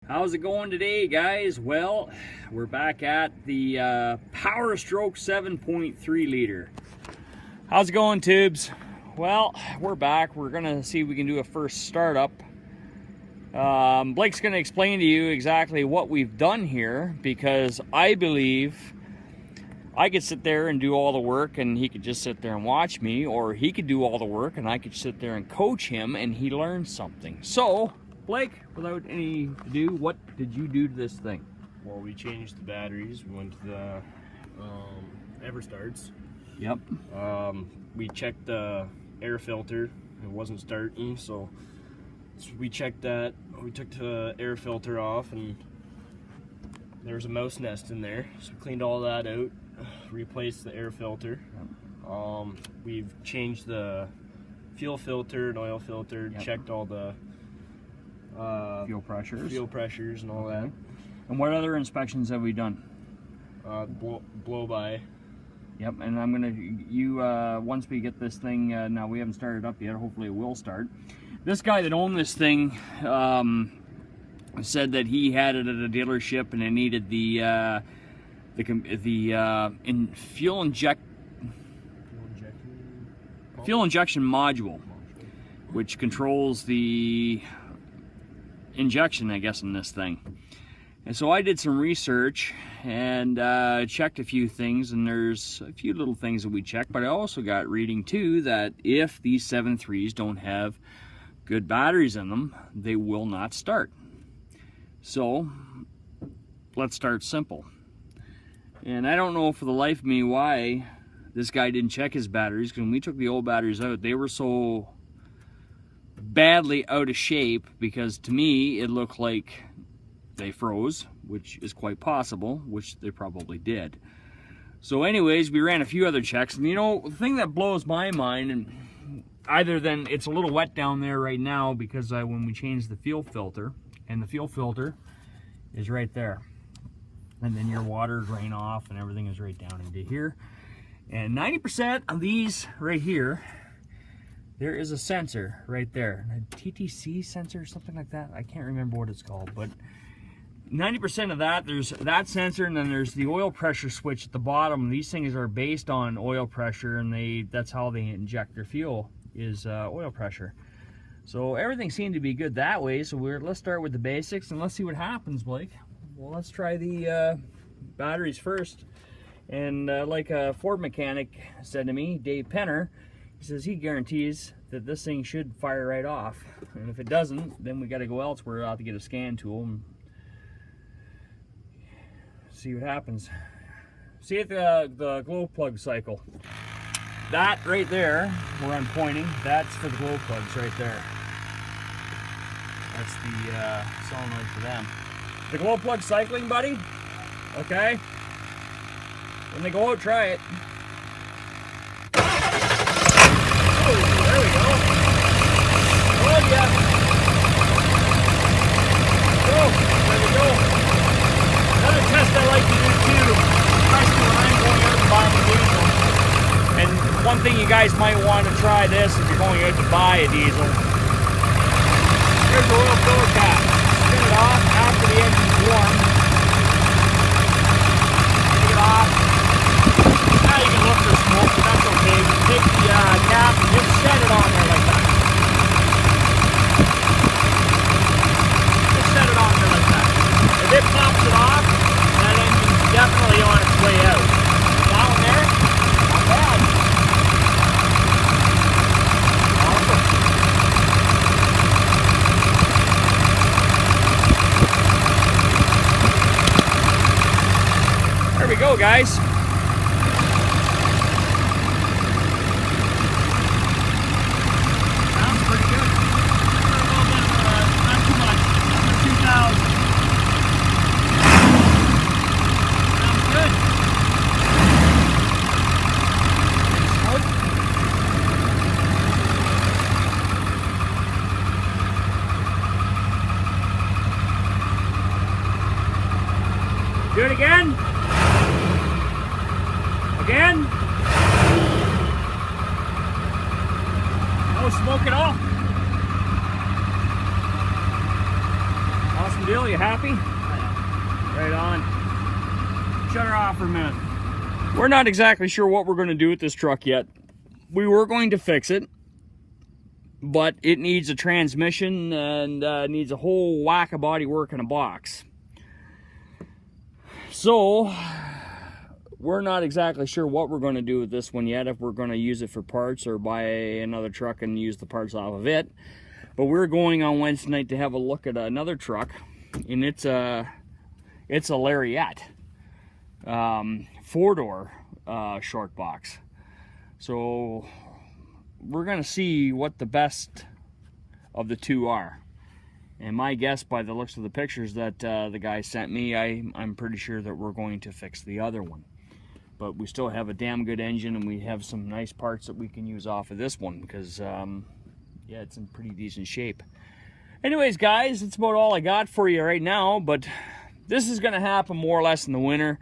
How's it going today, guys? Well, we're back at the Power Stroke 7.3 liter. How's it going, tubes? Well, we're back. We're gonna see if we can do a first startup. Blake's gonna explain to you exactly what we've done here, because I believe I could sit there and do all the work and he could just sit there and watch me, or he could do all the work and I could sit there and coach him and he learns something. So, Blake, without any ado, what did you do to this thing? Well, we changed the batteries. We went to the Everstarts. Yep. We checked the air filter. It wasn't starting, so we checked that. We took the air filter off, and there was a mouse nest in there. So we cleaned all that out, replaced the air filter. Yep. We've changed the fuel filter and oil filter. Yep. Checked all the fuel pressures and all that. And what other inspections have we done? Blow by. Yep, and I'm gonna, once we get this thing, now we haven't started up yet, hopefully it will start. This guy that owned this thing said that he had it at a dealership and it needed the fuel injection module, which controls the injection, I guess, in this thing. And so I did some research and checked a few things, and there's a few little things that we checked, but I also got reading too that if these 7.3s don't have good batteries in them, they will not start. So let's start simple. And I don't know for the life of me why this guy didn't check his batteries, because when we took the old batteries out, they were so badly out of shape, because to me it looked like they froze, which is quite possible, which they probably did. So anyways, we ran a few other checks, and you know, the thing that blows my mind, and either than it's a little wet down there right now because when we changed the fuel filter, and the fuel filter is right there, and then your water drain off and everything is right down into here, and 90% of these right here, there is a sensor right there, a TTC sensor or something like that. I can't remember what it's called, but 90% of that, there's that sensor, and then there's the oil pressure switch at the bottom. These things are based on oil pressure, and that's how they inject their fuel, is oil pressure. So everything seemed to be good that way, so let's start with the basics and let's see what happens, Blake. Well, let's try the batteries first. And like a Ford mechanic said to me, Dave Penner, he says he guarantees that this thing should fire right off. And if it doesn't, then we got to go elsewhere. I'll have to get a scan tool and see what happens. See at the glow plug cycle. That right there, where I'm pointing, that's for the glow plugs right there. That's the solenoid for them. The glow plug cycling, buddy. Okay. When they go out, try it. Oh, there we go. Oh yeah. Oh, there we go. Another test I like to do too, especially when I'm going out to buy a diesel. And one thing you guys might want to try this if you're going out to buy a diesel. Here's the oil filler cap. Spin it off after the engine's warm. Take it off. Now you can look for smoke, but that's okay. You take the cap and just set it on there like that. Just set it on there like that. If it pops it off, that engine's definitely on its way out. Down there, not bad. Awesome. There we go, guys. Sounds pretty good. A little bit, not too much. Under 2,000. Sounds good. Smoke? Do it again. Again. No smoke at all. Awesome deal. You have happy? Right on. Shut her off for a minute. We're not exactly sure what we're going to do with this truck yet. We were going to fix it, but it needs a transmission and needs a whole whack of body work in a box. So we're not exactly sure what we're going to do with this one yet, if we're going to use it for parts or buy another truck and use the parts off of it. But we're going on Wednesday night to have a look at another truck, and it's a Lariat, 4-door short box. So we're going to see what the best of the two are. And my guess, by the looks of the pictures that the guy sent me, I'm pretty sure that we're going to fix the other one. But we still have a damn good engine, and we have some nice parts that we can use off of this one, because yeah, it's in pretty decent shape. Anyways, guys, that's about all I got for you right now, but this is going to happen more or less in the winter.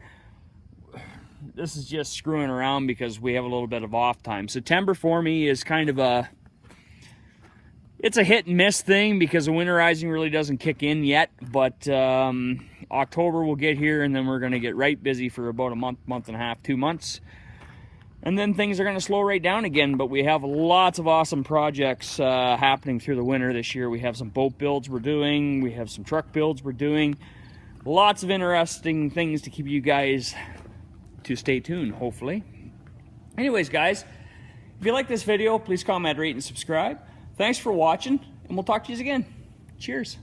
This is just screwing around because we have a little bit of off time. September for me is kind of it's a hit and miss thing, because the winterizing really doesn't kick in yet. But October will get here, and then we're going to get right busy for about a month, month and a half, 2 months. And then things are going to slow right down again. But we have lots of awesome projects happening through the winter this year. We have some boat builds we're doing. We have some truck builds we're doing. Lots of interesting things to keep you guys to stay tuned, hopefully. Anyways, guys, if you like this video, please comment, rate, and subscribe. Thanks for watching, and we'll talk to you again. Cheers.